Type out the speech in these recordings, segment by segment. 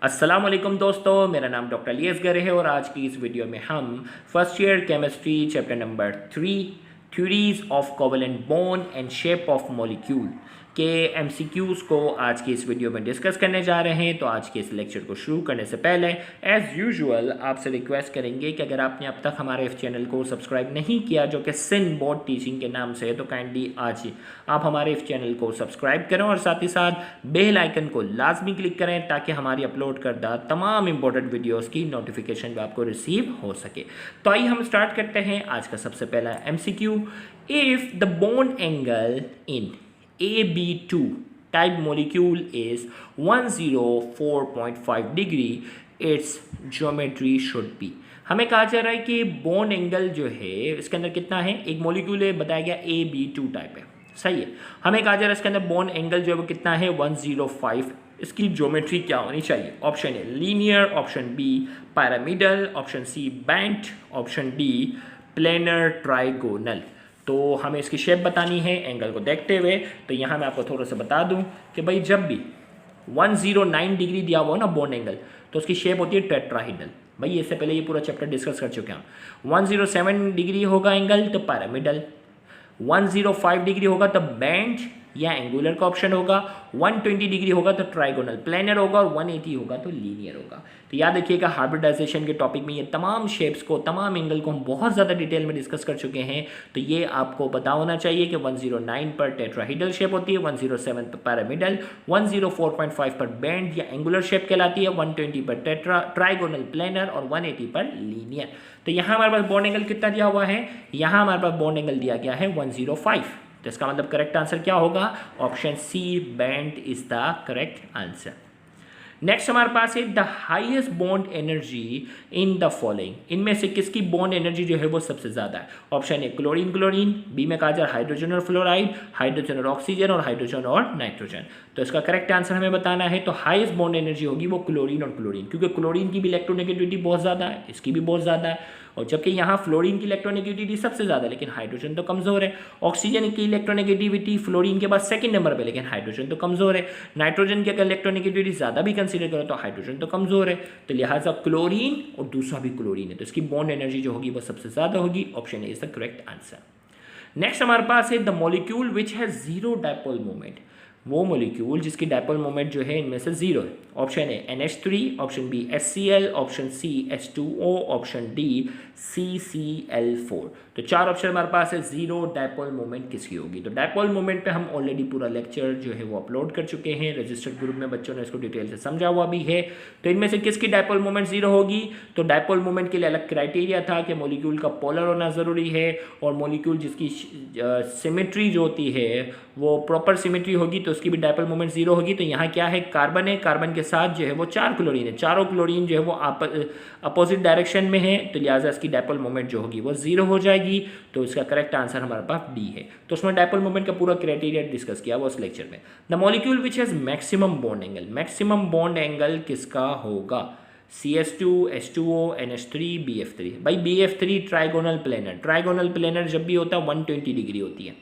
अस्सलाम वालेकुम दोस्तों, मेरा नाम डॉक्टर अलियास गर है और आज की इस वीडियो में हम first year chemistry chapter number 3 theories of covalent bond and shape of molecule के एमसीक्यूज़ को आज की इस वीडियो में डिस्कस करने जा रहे हैं। तो आज के इस लेक्चर को शुरू करने से पहले एज़ यूजुअल आपसे रिक्वेस्ट करेंगे कि अगर आपने अब तक हमारे इस चैनल को सब्सक्राइब नहीं किया जो कि सिन बोर्ड टीचिंग के नाम से है, तो काइंडली आज ही आप हमारे इस चैनल को सब्सक्राइब करें और साथ ही साथ बेल आइकन को लाजमी क्लिक करें ताकि हमारी अपलोड करदा तमाम इंपॉर्टेंट वीडियोस की नोटिफिकेशन भी आपको रिसीव हो सके। तो आइए हम स्टार्ट करते हैं आज का सबसे पहला MCQ. If the bond angle in AB2 type molecule is 104.5 degree, its geometry should be। हमें कहा जा रहा है कि बॉन्ड एंगल जो है इसके अंदर कितना है, एक मॉलिक्यूल है बताया गया AB2 टाइप है, सही है। हमें कहा जा रहा है इसके अंदर बॉन्ड एंगल जो है वो कितना है 105। इसकी ज्योमेट्री क्या होनी चाहिए? Option A linear, option B pyramidal, option C bent, option D planar trigonal. तो हमें इसकी शेप बतानी है एंगल को देखते हुए। तो यहाँ मैं आपको थोड़ा सा बता दूँ कि भाई जब भी 109 डिग्री दिया हुआ ना बॉन्ड एंगल, तो उसकी शेप होती है टेट्राहीड्रल। भाई इससे पहले ये पूरा चैप्टर डिस्कस कर चुके हैं हम। 107 डिग्री होगा एंगल तो पैरामिडल, 105 डिग्री होगा तो बैंड या एंगुलर का ऑप्शन होगा, 120 डिग्री होगा तो ट्राइगोनल प्लेनर होगा और 180 होगा तो लीनियर होगा। तो याद रखिएगा हाइब्रिडाइजेशन के टॉपिक में ये तमाम शेप्स को, तमाम एंगल को हम बहुत ज़्यादा डिटेल में डिस्कस कर चुके हैं। तो ये आपको पता होना चाहिए कि 109 पर टेट्राहीड्रल शेप होती है, 107 पर पैरामिडल, 104.5 पर बैंड या एंगुलर शेप कहलाती है, 120 पर ट्राइगोनल प्लेनर और 180 पर लीनियर। तो यहाँ हमारे पास बॉन्ड एंगल कितना दिया हुआ है? यहाँ हमारे पास बॉन्ड एंगल दिया गया है 105। तो इसका मतलब करेक्ट आंसर क्या होगा? Option C bent is the correct answer. Next हमारे पास है the highest bond energy in the following. इनमें से किसकी बॉन्ड एनर्जी जो है वो सबसे ज़्यादा है? Option A chlorine chlorine, B में कहा जा रहा है हाइड्रोजन और फ्लोराइड, हाइड्रोजन और ऑक्सीजन और हाइड्रोजन और नाइट्रोजन। तो इसका करेक्ट आंसर हमें बताना है। तो हाईएस्ट बॉन्ड एनर्जी होगी वो क्लोरीन और क्लोरीन, क्योंकि क्लोरीन की भी इलेक्ट्रोनेगेटिविटी बहुत ज़्यादा है, इसकी भी बहुत ज़्यादा है। और जबकि यहाँ फ्लोरीन की इलेक्ट्रोनेगेटिविटी सबसे ज़्यादा है लेकिन हाइड्रोजन तो कमज़ोर है। ऑक्सीजन की इलेक्ट्रोनेगेटिविटी फ्लोरीन के बाद सेकंड नंबर पे लेकिन हाइड्रोजन तो कमज़ोर है। नाइट्रोजन की अगर इलेक्ट्रोनेगेटिविटी ज़्यादा भी कंसीडर करो तो हाइड्रोजन तो कमज़ोर है। तो लिहाजा क्लोरीन और दूसरा भी क्लोरीन है, तो इसकी बॉन्ड एनर्जी जो होगी वो सबसे ज़्यादा होगी। Option A is the correct answer. Next हमारे पास है the molecule which has zero dipole moment. वो मॉलिक्यूल जिसकी डायपोल मोमेंट जो है इनमें से जीरो है। Option A NH3, option B HCl, option C H2O, option D CCl4। तो चार ऑप्शन हमारे पास है। जीरो डायपोल मोमेंट किसकी होगी? तो डायपोल मोमेंट पे हम ऑलरेडी पूरा लेक्चर जो है वो अपलोड कर चुके हैं, रजिस्टर्ड ग्रुप में बच्चों ने इसको डिटेल से समझा हुआ भी है। तो इनमें से किसकी डायपोल मोमेंट जीरो होगी? तो डायपोल मोमेंट के लिए अलग क्राइटेरिया था कि मॉलिक्यूल का पोलर होना ज़रूरी है और मॉलिक्यूल जिसकी सिमेट्री जो होती है वो प्रॉपर सिमेट्री होगी तो उसकी भी डायपोल मोमेंट जीरो होगी। तो यहाँ क्या है? कार्बन है, कार्बन के साथ जो है वो चार क्लोरीन है, चारों क्लोरीन जो है वो अपोजिट डायरेक्शन में है, तो लिहाजा इसकी डायपोल मोमेंट जो होगी वो जीरो हो जाएगी। तो इसका करेक्ट आंसर हमारे पास डी है। तो उसमें डायपोल मोमेंट का पूरा क्राइटेरिया डिस्कस किया वो उस लेक्चर में। The molecule which has maximum bond angle, maximum bond angle किसका होगा? CH2, H2O, NH3, BF3। भाई BF3 trigonal planar, trigonal planar जब भी होता है 120 डिग्री होती है।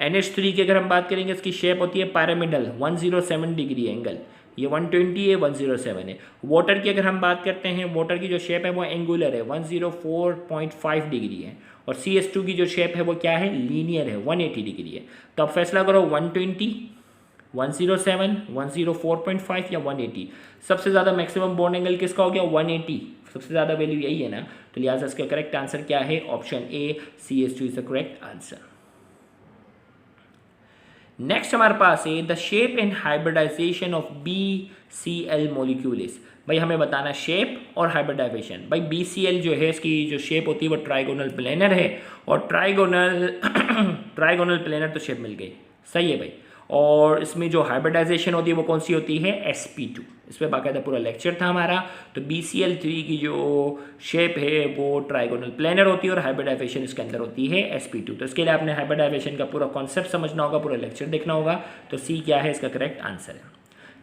NH3 की अगर हम बात करेंगे इसकी शेप होती है पैरामिडल, 107 डिग्री एंगल, ये 120 है, 107 है। वाटर की अगर हम बात करते हैं, वाटर की जो शेप है वो एंगुलर है, 104.5 डिग्री है। और CH2 की जो शेप है वो क्या है? लीनियर है, 180 डिग्री है। तो अब फैसला करो 120, 107, 104.5 या 180। सबसे ज़्यादा मैक्सिमम बॉन्ड एंगल किसका हो गया? 180। सबसे ज़्यादा वैल्यू यही है ना, तो लिहाजा इसका करेक्ट आंसर क्या है? Option A CH2 is the correct answer. Next हमारे पास है the shape and hybridization of BCl molecule is. भाई हमें बताना शेप और हाइब्रिडाइजेशन। भाई BCl जो है इसकी जो शेप होती है वो ट्राइगोनल प्लेनर है और ट्राइगोनल प्लेनर तो शेप मिल गई, सही है भाई। और इसमें जो हाइब्रिडाइजेशन होती है वो कौन सी होती है? sp2। इस पर बाकायदा पूरा लेक्चर था हमारा। तो BCl3 की जो शेप है वो ट्राइगोनल प्लेनर होती है और हाइब्रिडाइजेशन इसके अंदर होती है sp2। तो इसके लिए आपने हाइब्रिडाइजेशन का पूरा कॉन्सेप्ट समझना होगा, पूरा लेक्चर देखना होगा। तो सी क्या है? इसका करेक्ट आंसर है।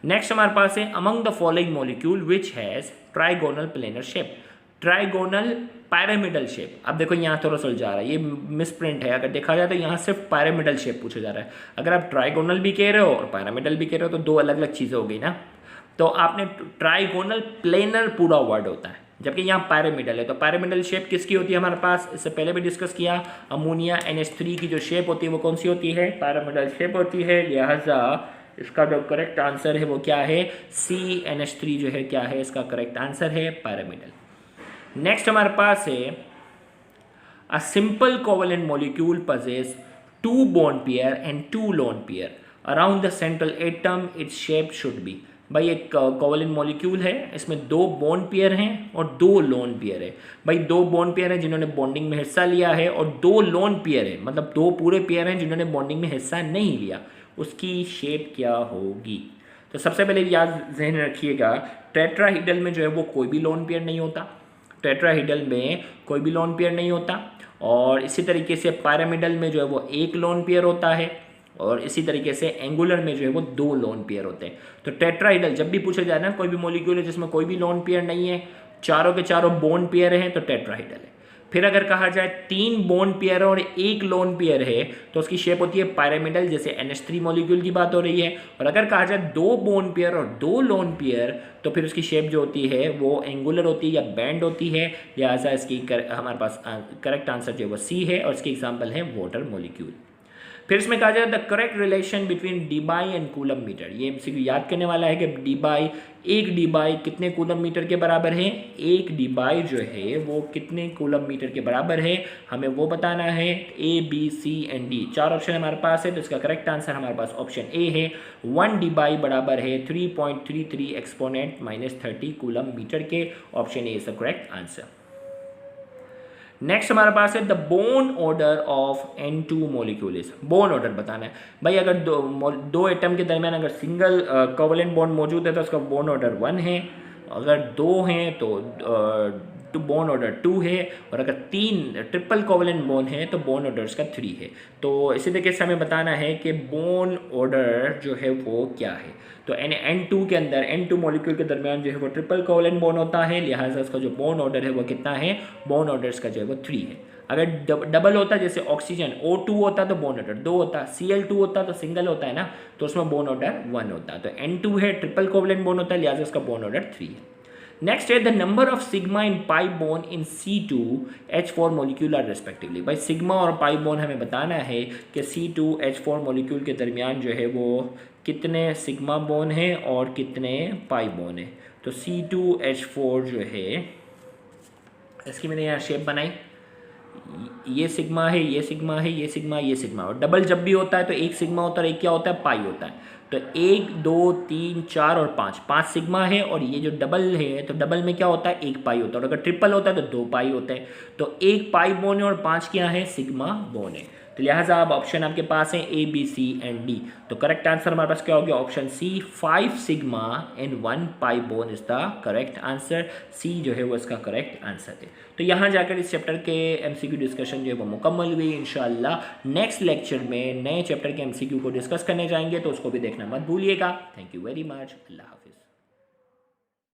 नेक्स्ट हमारे पास है among the following molecule which has trigonal planar shape, trigonal pyramidal shape. अब देखो यहाँ थोड़ा सा जा रहा है, ये मिस प्रिंट है। अगर देखा जाए तो यहाँ सिर्फ पैरामिडल शेप पूछा जा रहा है। अगर आप ट्राइगोनल भी कह रहे हो और पैरामिडल भी कह रहे हो तो दो अलग अलग चीज़ें हो गई ना। तो आपने ट्राइगोनल प्लेनर पूरा वर्ड होता है, जबकि यहाँ पैरामिडल है। तो पैरामिडल शेप किसकी होती है हमारे पास, इससे पहले भी डिस्कस किया, अमोनिया NH3 की जो शेप होती है वो कौन सी होती है, पैरामिडल शेप होती है। लिहाजा इसका जो करेक्ट आंसर है वो क्या है, CnH3 जो है क्या है, इसका करेक्ट आंसर है पैरामिडल। नेक्स्ट हमारे पास है a simple covalent molecule possess 2 bond pair and 2 lone pair around the central atom, its shape should be। भाई एक कोवेलेंट मॉलिक्यूल है, इसमें 2 बॉन्ड पेयर हैं और 2 लोन पेयर है। भाई 2 बॉन्ड पेयर हैं जिन्होंने बॉन्डिंग में हिस्सा लिया है और 2 लोन पेयर है, मतलब 2 पूरे पेयर हैं जिन्होंने बॉन्डिंग में हिस्सा नहीं लिया, उसकी शेप क्या होगी। तो सबसे पहले याद जहन रखिएगा, टेट्राहीड्रल में जो है वो कोई भी लोन पेयर नहीं होता, टेट्राहीड्रल में कोई भी लोन पेयर नहीं होता। और इसी तरीके से पैरामिडल में जो है वो एक लोन पेयर होता है, और इसी तरीके से एंगुलर में जो है वो 2 लोन पेयर होते हैं। तो टेट्राहीड्रल जब भी पूछा जाए ना, कोई भी मॉलिक्यूल है जिसमें कोई भी लोन पेयर नहीं है, चारों के चारों बोन पेयर हैं, तो टेट्राहीड्रल है। फिर अगर कहा जाए 3 बोन पेयर और 1 लोन पेयर है तो उसकी शेप होती है पैरामिडल, जैसे NH3 मॉलिक्यूल की बात हो रही है। और अगर कहा जाए 2 बोन पेयर और 2 लोन पेयर, तो फिर उसकी शेप जो होती है वो एंगुलर होती है या बैंड होती है। लिहाजा इसकी हमारे पास करेक्ट आंसर जो है वो C है, और इसकी एग्जाम्पल है वाटर मॉलिक्यूल। फिर इसमें कहा जाए the correct relation between debye and coulomb metre. ये MCQ याद करने वाला है कि डी बाई, एक डी बाई कितने कूलम मीटर के बराबर है, एक डी बाई जो है वो कितने कूलम मीटर के बराबर है, हमें वो बताना है। A B C and D 4 option हमारे पास है, तो इसका करेक्ट आंसर हमारे पास ऑप्शन A है। 1 डी बाई बराबर है 3.33 एक्सपोनेंट -30 कूलम मीटर के। Option A is the correct answer. Next हमारे पास है the bone order of N2 molecules. Bone order बताना है भाई, अगर दो एटम के दरमियान अगर सिंगल कोवेलेंट बॉन्ड मौजूद है तो उसका बोन ऑर्डर 1 है, अगर 2 हैं तो बोन ऑर्डर 2 है, और अगर 3 ट्रिपल कोवेलेंट बॉन्ड है तो बोन ऑर्डर का 3 है। तो इसी तरीके से हमें बताना है कि बोन ऑर्डर जो है वो क्या है। तो N2 के अंदर N2 मॉलिक्यूल के दरमियान जो है वो ट्रिपल कोवेलेंट बॉन्ड होता है, लिहाजा इसका जो बोन ऑर्डर है वो कितना है, बोन ऑर्डर का जो है वो 3 है। अगर डबल होता जैसे ऑक्सीजन O2 होता तो बोन ऑर्डर 2 होता, Cl2 होता तो सिंगल होता है ना, तो उसमें बोन ऑर्डर 1 होता। तो N2 है, ट्रिपल कोवेलेंट बॉन्ड होता है, लिहाजा इसका बोन ऑर्डर 3 है। नेक्स्ट है the number of sigma and pi bond in C2H4 molecule are respectively. भाई सिग्मा और पाई बोन हमें बताना है कि C2H4 मॉलिक्यूल के दरमियान जो है वो कितने सिग्मा बोन हैं और कितने पाई बोन हैं। तो C2H4 जो है, इसकी मैंने यहाँ शेप बनाई, ये सिग्मा है, ये सिग्मा है, ये सिग्मा, ये सिग्मा। और डबल जब भी होता है तो एक सिग्मा होता है और एक क्या होता है, पाई होता है। तो 1 2 3 4 और 5 सिग्मा है, और ये जो डबल है तो डबल में क्या होता है, 1 पाई होता है, और अगर ट्रिपल होता है तो 2 पाई होता है। तो 1 पाई बोन है और 5 क्या है, सिग्मा बोन है। तो लिहाजा अब ऑप्शन आपके पास है A B C and D। तो करेक्ट आंसर हमारे पास क्या हो गया, option C 5 sigma and 1 pi bone is the correct answer. C जो है वो इसका करेक्ट आंसर है। तो यहाँ जाकर इस चैप्टर के MCQ डिस्कशन जो है वो मुकम्मल हुई। इंशाल्लाह नेक्स्ट लेक्चर में नए चैप्टर के MCQ को डिस्कस करने जाएंगे, तो उसको भी देखना मत भूलिएगा। Thank you very much. अल्लाह हाफ़िज़।